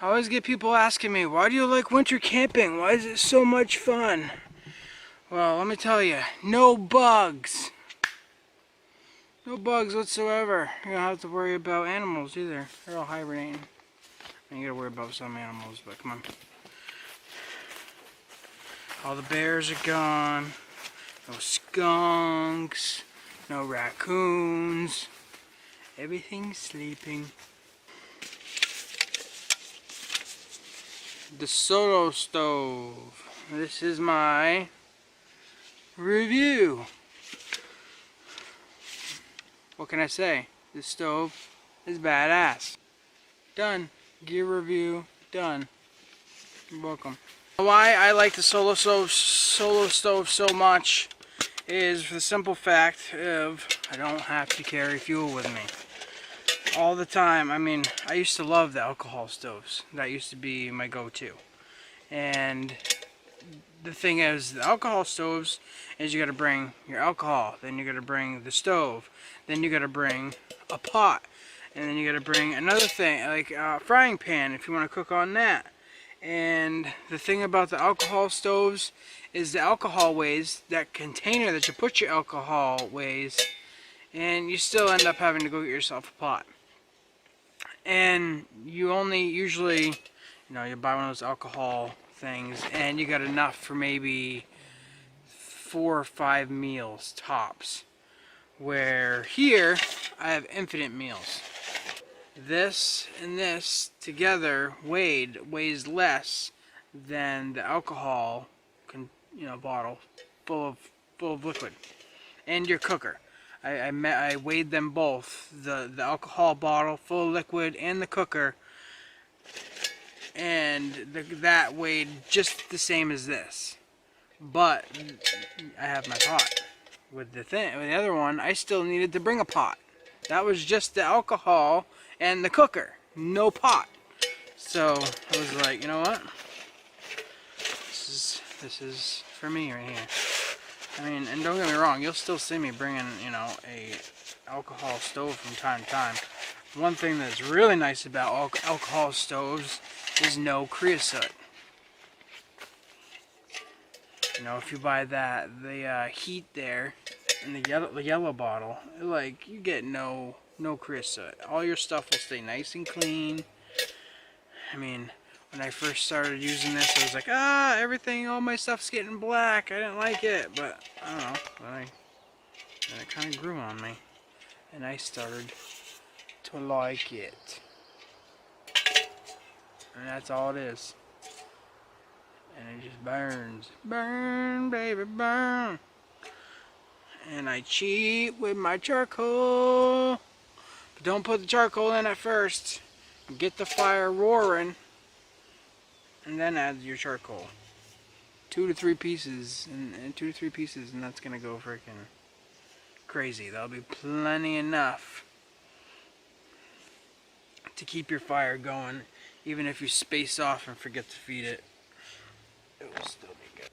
I always get people asking me, why do you like winter camping? Why is it so much fun? Well, let me tell you, no bugs. No bugs whatsoever. You don't have to worry about animals either. They're all hibernating. And you gotta worry about some animals, but come on. All the bears are gone. No skunks. No raccoons. Everything's sleeping. The Solo Stove. This is my review. What can I say? This stove is badass. Done. Gear review done. You're welcome. Why I like the Solo Stove so much is for the simple fact of I don't have to carry fuel with me all the time. I mean, I used to love the alcohol stoves. That used to be my go-to. And the thing is, the alcohol stoves is you got to bring your alcohol, then you got to bring the stove, then you got to bring a pot, and then you got to bring another thing like a frying pan if you want to cook on that. And the thing about the alcohol stoves is the alcohol weighs, that container that you put your alcohol weighs, and you still end up having to go get yourself a pot. And you only usually, you buy one of those alcohol things and you got enough for maybe 4 or 5 meals tops. Where here, I have infinite meals. This and this together weighs less than the alcohol bottle full of liquid. And your cooker. I weighed them both, the alcohol bottle full of liquid and the cooker, and that weighed just the same as this. But I have my pot. With the other one, I still needed to bring a pot. That was just the alcohol and the cooker, no pot. So I was like, you know what? This is for me right here. I mean, and don't get me wrong, you'll still see me bringing, a alcohol stove from time to time. One thing that's really nice about alcohol stoves is no creosote. If you buy the heat there in the yellow bottle, like you get no creosote. All your stuff will stay nice and clean. I mean, when I first started using this, I was like, all my stuff's getting black. I didn't like it, but I don't know. Then it kind of grew on me, and I started to like it. And that's all it is. And it just burns. Burn, baby, burn. And I cheat with my charcoal. But don't put the charcoal in at first. Get the fire roaring. And then add your charcoal. 2 to 3 pieces. And 2 to 3 pieces. And that's going to go freaking crazy. That'll be plenty enough to keep your fire going. Even if you space off and forget to feed it. It will still be good.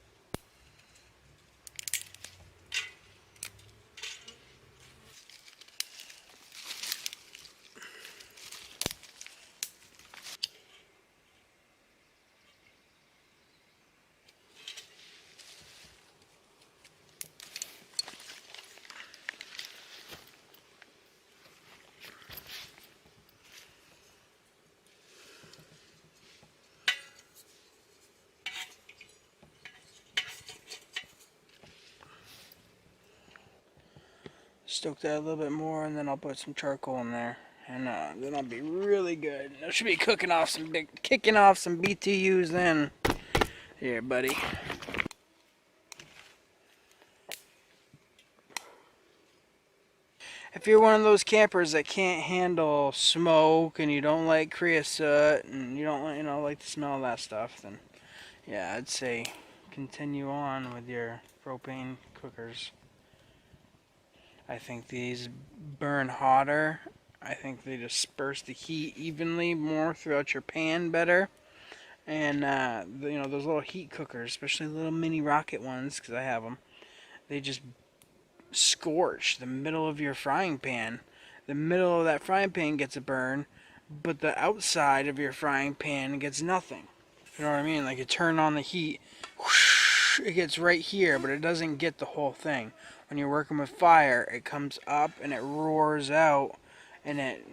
Stoke that a little bit more, and then I'll put some charcoal in there, and then I'll be really good. I should be kicking off some BTUs then. Here, buddy. If you're one of those campers that can't handle smoke, and you don't like creosote, and you don't like the smell of that stuff, then yeah, I'd say continue on with your propane cookers. I think these burn hotter. I think they disperse the heat evenly more throughout your pan better. And those little heat cookers, especially the little mini rocket ones, because I have them, they just scorch the middle of your frying pan. The middle of that frying pan gets a burn, but the outside of your frying pan gets nothing. You know what I mean? Like you turn on the heat, whoosh, it gets right here, but it doesn't get the whole thing. When you're working with fire, it comes up and it roars out, and it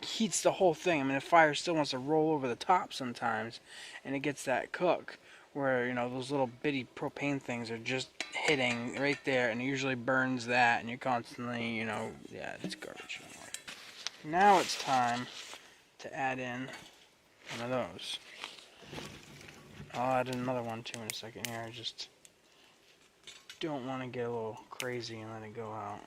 heats the whole thing. I mean, the fire still wants to roll over the top sometimes, and it gets that cook where, you know, those little bitty propane things are just hitting right there, and it usually burns that, and you're constantly, you know, yeah, it's garbage. Now it's time to add in one of those. I'll add another one too in a second here. I just don't want to get a little crazy and let it go out.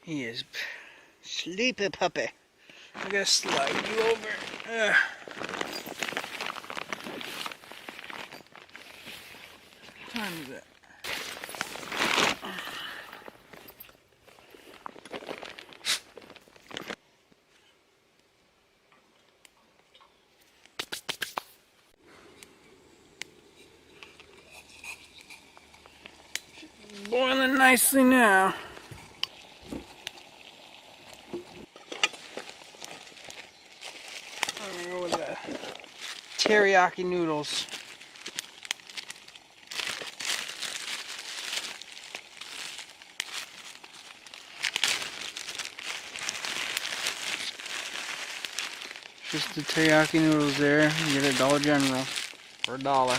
He is sleepy puppy. I gotta slide you over. What time is it? Boiling nicely now. I'm gonna go with the teriyaki noodles. Just the teriyaki noodles there. You get at Dollar General for $1.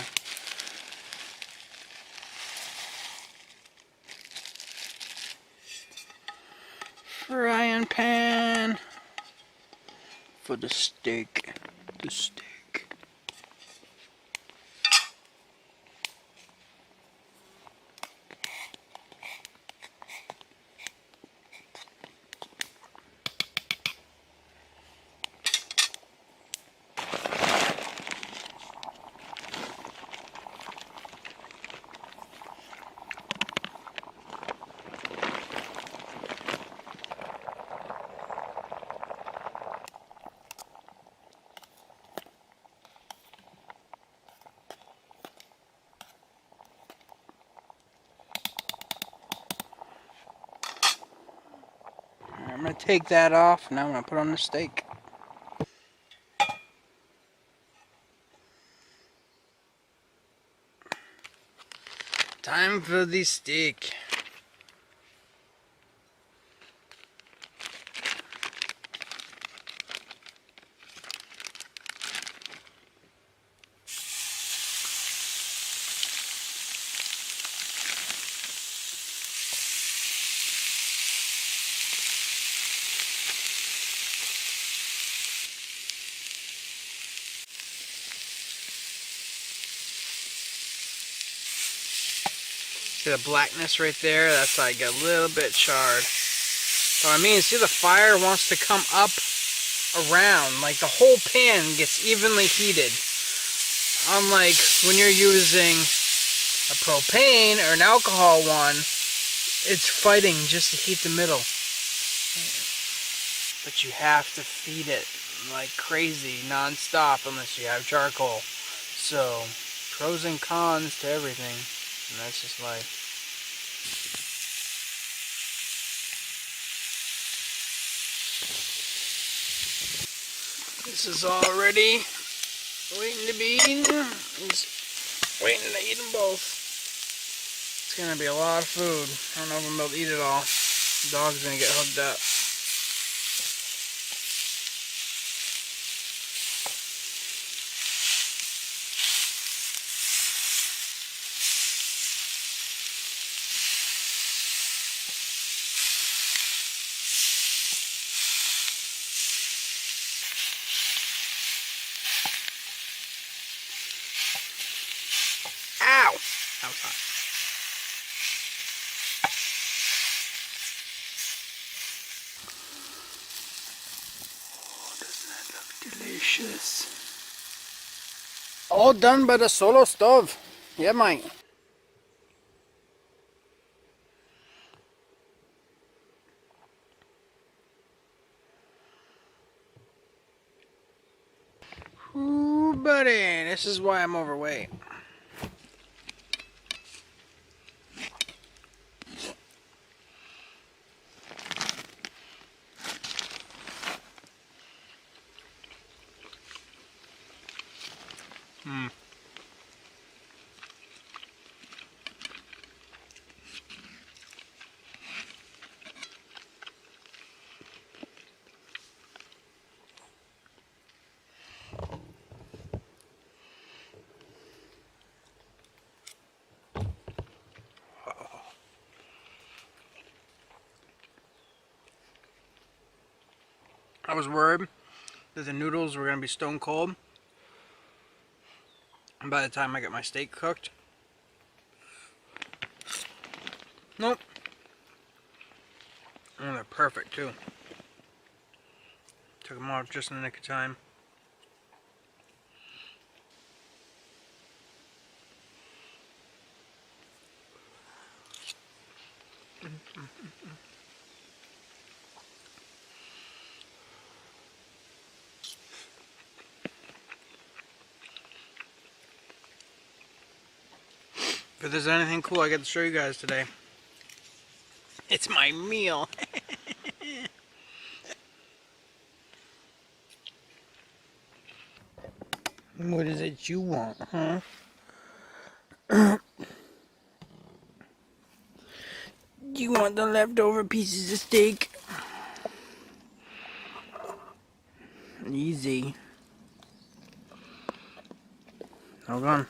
Frying pan for the steak. The steak. I'm going to take that off, and I'm going to put on the steak. Time for the steak. See the blackness right there? That's like a little bit charred. So I mean, see the fire wants to come up around, like the whole pan gets evenly heated. Unlike when you're using a propane or an alcohol one, it's fighting just to heat the middle. But you have to feed it like crazy, non-stop, unless you have charcoal. So, pros and cons to everything, and that's just life. This is all ready, waiting to be eaten. Just waiting to eat them both. It's gonna be a lot of food. I don't know if I'm able to eat it all. The dog's gonna get hooked up. Ow! That was hot. Delicious. All done by the Solo Stove. Yeah, mate. Ooh, buddy, this is why I'm overweight. I was worried that the noodles were going to be stone cold. And by the time I get my steak cooked, nope. And they're perfect too. Took them off just in the nick of time. If there's anything cool I get to show you guys today, it's my meal. What is it you want, huh? You want the leftover pieces of steak? Easy. Hold on.